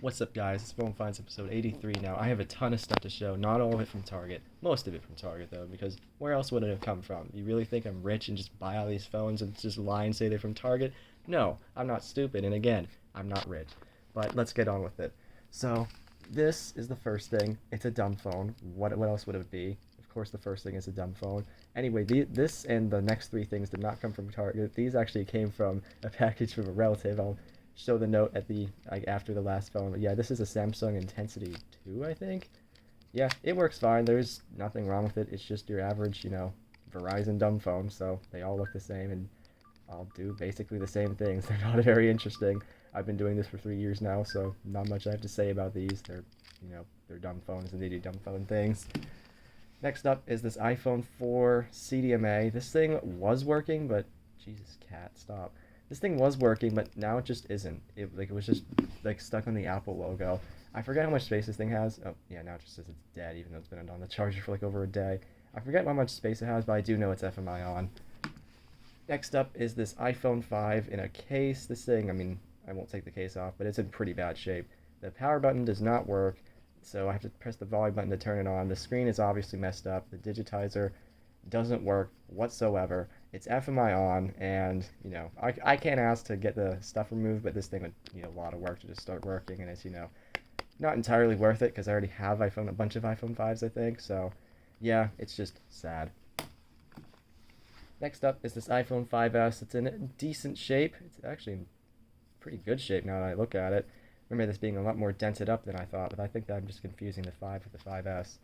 What's up, guys? It's Phone Finds episode 83 now. I have a ton of stuff to show, not all of it from Target. Most of it from Target, though, because where else would it have come from? You really think I'm rich and just buy all these phones and just lie and say they're from Target? No, I'm not stupid, and again, I'm not rich. But let's get on with it. So, this is the first thing. It's a dumb phone. What else would it be? Of course, the first thing is a dumb phone. Anyway, this and the next three things did not come from Target. These actually came from a package from a relative. I'll show the note at the after the last phone. But yeah, this is a Samsung Intensity 2, I think. Yeah, it works fine. There's nothing wrong with it. It's just your average, Verizon dumb phone. So they all look the same and all do basically the same things. They're not very interesting. I've been doing this for 3 years now, so not much I have to say about these. They're dumb phones and they do dumb phone things. Next up is this iPhone 4 CDMA. This thing was working, but Jesus, cat, stop. This thing was working, but now it just isn't. It was just stuck on the Apple logo. I forget how much space this thing has. Oh yeah, now it just says it's dead, even though it's been on the charger for over a day. I forget how much space it has, but I do know it's FMI on. Next up is this iPhone 5 in a case. This thing, I won't take the case off, but it's in pretty bad shape. The power button does not work, so I have to press the volume button to turn it on. The screen is obviously messed up. The digitizer doesn't work whatsoever. It's FMI on, and I can't ask to get the stuff removed, but this thing would need a lot of work to just start working, and it's not entirely worth it because I already have a bunch of iPhone 5s, I think. So yeah, it's just sad. Next up is this iPhone 5s. It's in decent shape. It's actually in pretty good shape now that I look at it. Remember this being a lot more dented up than I thought, but I think that I'm just confusing the 5 with the 5s.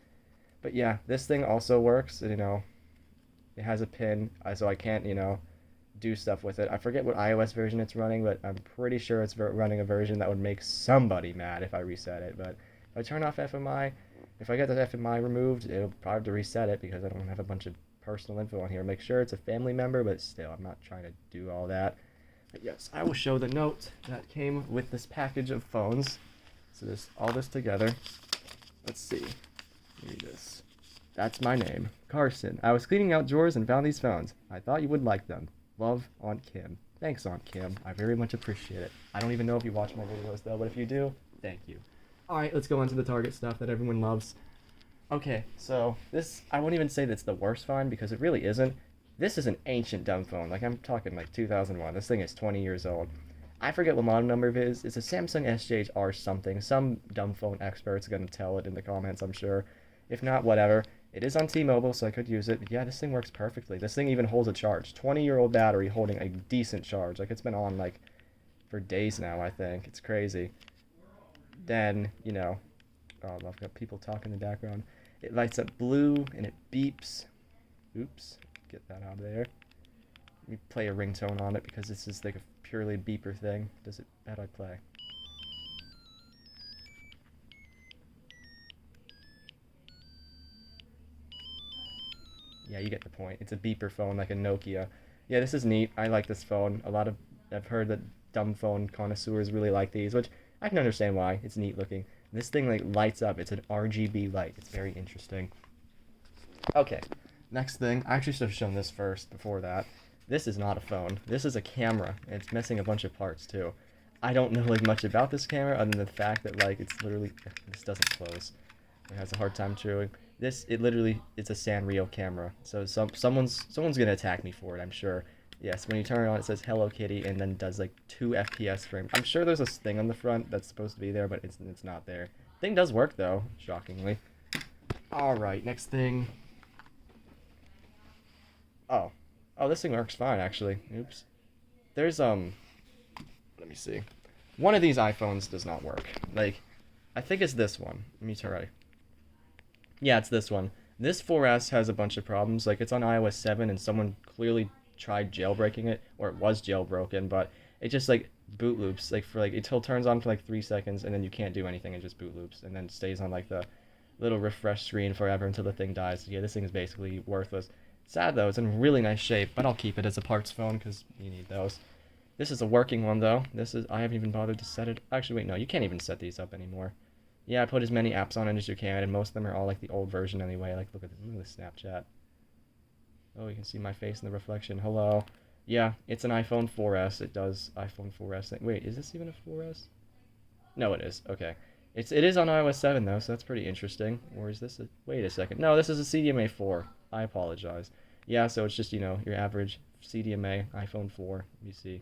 But yeah, this thing also works. It has a pin, so I can't, do stuff with it. I forget what iOS version it's running, but I'm pretty sure it's running a version that would make somebody mad if I reset it. But if I turn off FMI, if I get the FMI removed, it'll probably have to reset it because I don't have a bunch of personal info on here. Make sure it's a family member, but still, I'm not trying to do all that. But yes, I will show the note that came with this package of phones. So there's all this together. Let's see. Read this. That's my name, Carson. I was cleaning out drawers and found these phones. I thought you would like them. Love, Aunt Kim. Thanks, Aunt Kim. I very much appreciate it. I don't even know if you watch my videos, though, but if you do, thank you. Alright, let's go on to the Target stuff that everyone loves. Okay, so this, I won't even say that's the worst find because it really isn't. This is an ancient dumb phone. I'm talking 2001. This thing is 20 years old. I forget what model number it is. It's a Samsung SJR something. Some dumb phone expert's gonna tell it in the comments, I'm sure. If not, whatever. It is on T-Mobile, so I could use it. But yeah, this thing works perfectly. This thing even holds a charge. 20-year-old battery holding a decent charge. It's been on, for days now, I think. It's crazy. Then, oh, I've got people talking in the background. It lights up blue, and it beeps. Oops. Get that out of there. Let me play a ringtone on it, because this is, a purely beeper thing. How do I play? Yeah, you get the point. It's a beeper phone, like a Nokia. Yeah, this is neat. I like this phone. I've heard that dumb phone connoisseurs really like these, which I can understand why. It's neat looking. This thing, lights up. It's an RGB light. It's very interesting. Okay, next thing. I actually should have shown this first before that. This is not a phone. This is a camera, and it's missing a bunch of parts, too. I don't know, much about this camera other than the fact that, it's literally... This doesn't close. It has a hard time chewing. It's a Sanrio camera, so someone's gonna attack me for it, I'm sure. Yes, when you turn it on, it says Hello Kitty, and then does 2 FPS frames. I'm sure there's a thing on the front that's supposed to be there, but it's not there. Thing does work though, shockingly. All right, next thing. Oh, this thing works fine actually. Oops. There's let me see. One of these iPhones does not work. I think it's this one. Let me try. Yeah, it's this one. This 4S has a bunch of problems. It's on iOS 7, and someone clearly tried jailbreaking it, or it was jailbroken, but it just, boot loops, until it turns on for, 3 seconds, and then you can't do anything, it just boot loops, and then stays on, the little refresh screen forever until the thing dies. Yeah, this thing is basically worthless. Sad, though. It's in really nice shape, but I'll keep it as a parts phone, because you need those. This is a working one, though. I haven't even bothered to set it. Actually, wait, no, you can't even set these up anymore. Yeah, I put as many apps on it as you can, and most of them are all the old version anyway. Look at this Snapchat. Oh, you can see my face in the reflection. Hello. Yeah, it's an iPhone 4S. It does iPhone 4S thing. Wait, is this even a 4S? No, it is. Okay. It is on iOS 7 though, so that's pretty interesting. Or is this a... Wait a second. No, this is a CDMA 4. I apologize. Yeah, so it's just, your average CDMA iPhone 4. You see.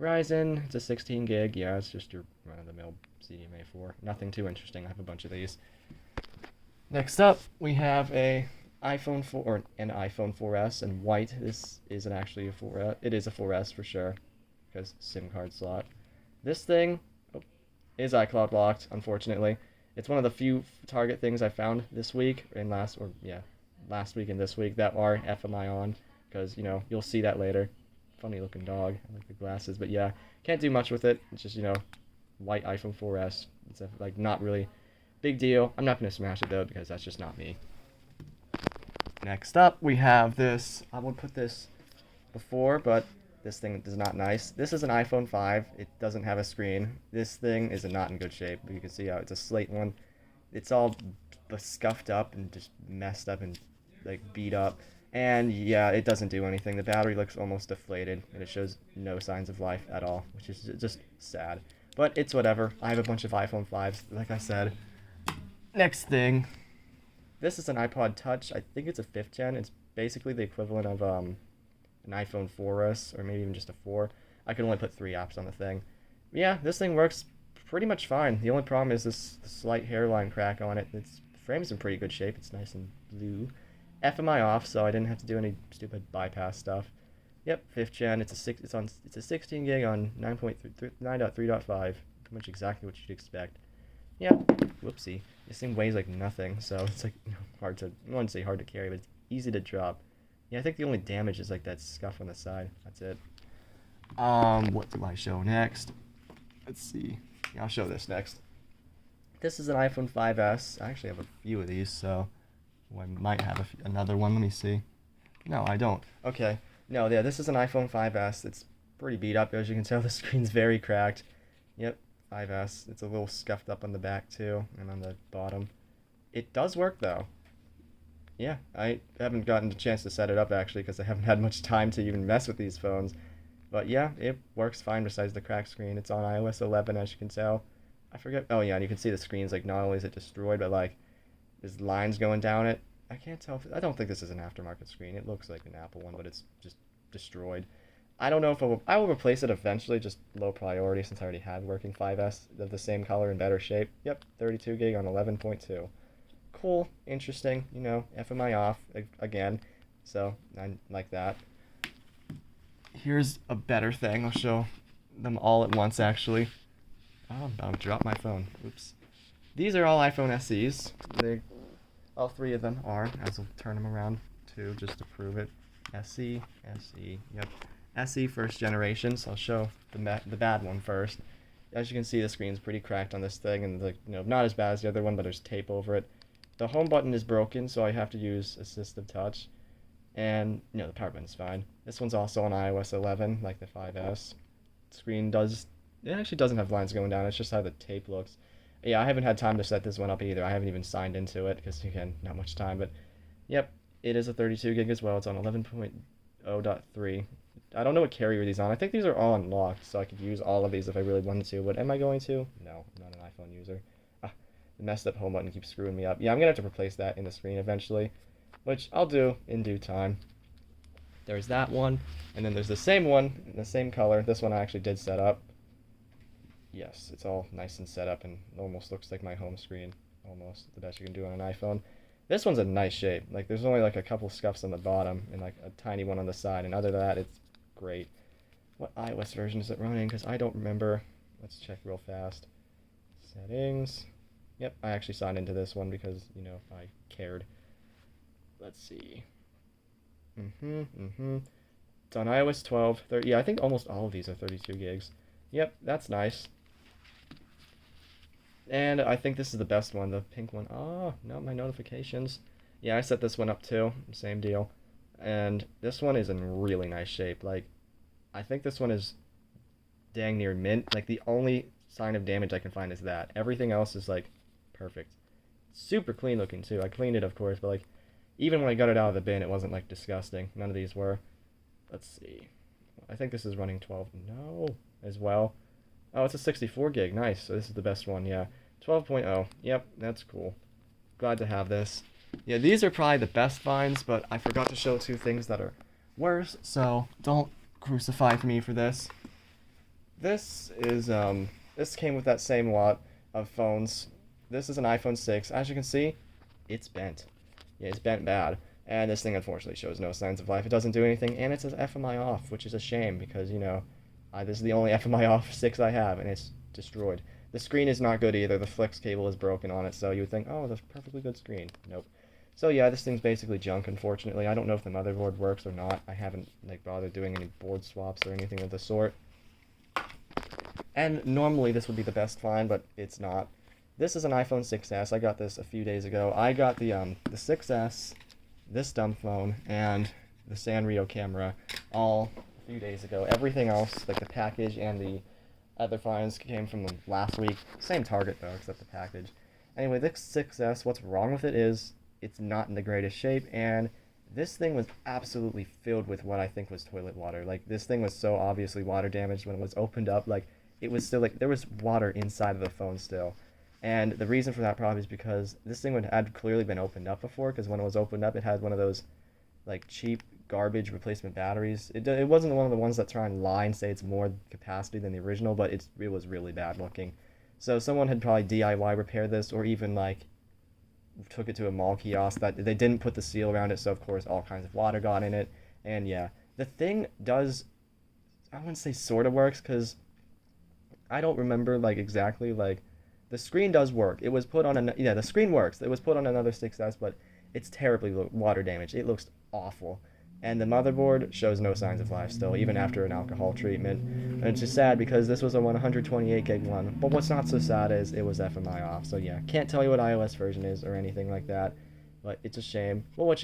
Ryzen, it's a 16 gig. Yeah, it's just your run-of-the-mill CDMA 4. Nothing too interesting. I have a bunch of these. Next up, we have a iPhone 4 or an iPhone 4S in white. This isn't actually a 4S. It is a 4S for sure, because SIM card slot. This thing is iCloud locked, unfortunately. It's one of the few Target things I found this week and last week and this week that are FMI on, because you'll see that later. Funny looking dog. I like the glasses, but yeah, can't do much with it. It's just white iPhone 4S. It's not really big deal. I'm not gonna smash it though because that's just not me. Next up, we have this. I would put this before, but this thing is not nice. This is an iPhone 5. It doesn't have a screen. This thing is not in good shape. You can see how it's a slate one. It's all scuffed up and just messed up and beat up. And yeah, it doesn't do anything. The battery looks almost deflated, and it shows no signs of life at all, which is just sad. But it's whatever. I have a bunch of iPhone 5s, like I said. Next thing. This is an iPod Touch. I think it's a 5th gen. It's basically the equivalent of an iPhone 4S, or maybe even just a 4. I can only put 3 apps on the thing. Yeah, this thing works pretty much fine. The only problem is this slight hairline crack on it. The frame's in pretty good shape. It's nice and blue. FMI off, so I didn't have to do any stupid bypass stuff. Yep, 5th gen. It's a 16 gig on 9.3.5. Pretty much exactly what you'd expect. Yep. Whoopsie. This thing weighs like nothing, so it's hard to, I wouldn't say hard to carry, but it's easy to drop. Yeah, I think the only damage is that scuff on the side. That's it. What do I show next? Let's see. Yeah, I'll show this next. This is an iPhone 5S. I actually have a few of these, so I might have another one. Let me see. No, I don't. Okay. No, yeah, this is an iPhone 5S. It's pretty beat up, as you can tell. The screen's very cracked. Yep, 5S. It's a little scuffed up on the back, too, and on the bottom. It does work, though. Yeah, I haven't gotten a chance to set it up, actually, because I haven't had much time to even mess with these phones. But yeah, it works fine besides the cracked screen. It's on iOS 11, as you can tell. I forget. Oh, yeah, and you can see the screen's, not only is it destroyed, but, there's lines going down it. I can't tell. I don't think this is an aftermarket screen. It looks like an Apple one, but it's just destroyed. I don't know if I will replace it eventually, just low priority since I already had working 5S of the same color in better shape. Yep, 32 gig on 11.2. Cool, interesting, FMI off again, so I like that. Here's a better thing. I'll show them all at once, actually. Oh, I'm about to drop my phone. Oops. These are all iPhone SEs. All 3 of them are, as I'll turn them around too, just to prove it. SE, yep. SE first generation, so I'll show the bad one first. As you can see, the screen's pretty cracked on this thing, and not as bad as the other one, but there's tape over it. The home button is broken, so I have to use assistive touch. And, the power button's fine. This one's also on iOS 11, like the 5S. It actually doesn't have lines going down, it's just how the tape looks. Yeah, I haven't had time to set this one up either. I haven't even signed into it, because, again, not much time. But, yep, it is a 32 gig as well. It's on 11.0.3. I don't know what carrier these on. I think these are all unlocked, so I could use all of these if I really wanted to. But am I going to? No, I'm not an iPhone user. The messed up home button keeps screwing me up. Yeah, I'm going to have to replace that in the screen eventually, which I'll do in due time. There's that one, and then there's the same one in the same color. This one I actually did set up. Yes, it's all nice and set up and almost looks like my home screen. Almost the best you can do on an iPhone. This one's in nice shape. There's only a couple scuffs on the bottom and a tiny one on the side, and other than that, it's great. What iOS version is it running? Because I don't remember. Let's check real fast. Settings. Yep, I actually signed into this one because, I cared. Let's see. It's on iOS 12. Yeah, I think almost all of these are 32 gigs. Yep, that's nice. And I think this is the best one, the pink one. Oh, no, my notifications. Yeah, I set this one up too. Same deal. And this one is in really nice shape. I think this one is dang near mint. The only sign of damage I can find is that. Everything else is, perfect. Super clean looking, too. I cleaned it, of course, but, even when I got it out of the bin, it wasn't, disgusting. None of these were. Let's see. I think this is running 12. No, as well. Oh, it's a 64 gig. Nice. So this is the best one, yeah. 12.0. Yep, that's cool. Glad to have this. Yeah, these are probably the best finds, but I forgot to show two things that are worse, so don't crucify me for this. This is, this came with that same lot of phones. This is an iPhone 6. As you can see, it's bent. Yeah, it's bent bad. And this thing unfortunately shows no signs of life. It doesn't do anything, and it says FMI off, which is a shame because, you know, this is the only FMI off 6 I have, and it's destroyed. The screen is not good either. The flex cable is broken on it, so you would think, oh, that's a perfectly good screen. Nope. So yeah, this thing's basically junk, unfortunately. I don't know if the motherboard works or not. I haven't bothered doing any board swaps or anything of the sort. And normally this would be the best find, but it's not. This is an iPhone 6s. I got this a few days ago. I got the 6s, this dumb phone, and the Sanrio camera all a few days ago. Everything else, like the package and the other finds, came from last week. Same Target though, except the package. Anyway, this 6s, what's wrong with it is it's not in the greatest shape, and this thing was absolutely filled with what I think was toilet water. Like, this thing was so obviously water damaged when it was opened up. Like, it was still, there was water inside of the phone still. And the reason for that probably is because this thing had clearly been opened up before, because when it was opened up, it had one of those, cheap garbage replacement batteries. It wasn't one of the ones that try and lie and say it's more capacity than the original, but it was really bad looking. So someone had probably DIY repaired this, or even, took it to a mall kiosk that they didn't put the seal around it, so of course all kinds of water got in it. And yeah, the thing does, I wouldn't say sort of works, because I don't remember exactly, the screen does work. It was put on the screen works. It was put on another 6s, but it's terribly water damaged. It looks awful. And the motherboard shows no signs of life still, even after an alcohol treatment. And it's just sad because this was a 128 gig one. But what's not so sad is it was FMI off. So yeah, can't tell you what iOS version is or anything like that. But it's a shame. Well, what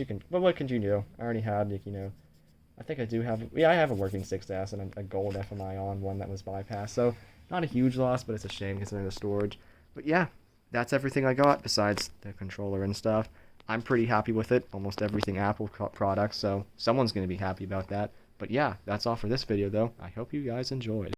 can you do? I already had, I think I do have, I have a working 6S and a gold FMI on one that was bypassed. So not a huge loss, but it's a shame considering the storage. But yeah, that's everything I got besides the controller and stuff. I'm pretty happy with it. Almost everything Apple products, so someone's going to be happy about that. But yeah, that's all for this video, though. I hope you guys enjoyed.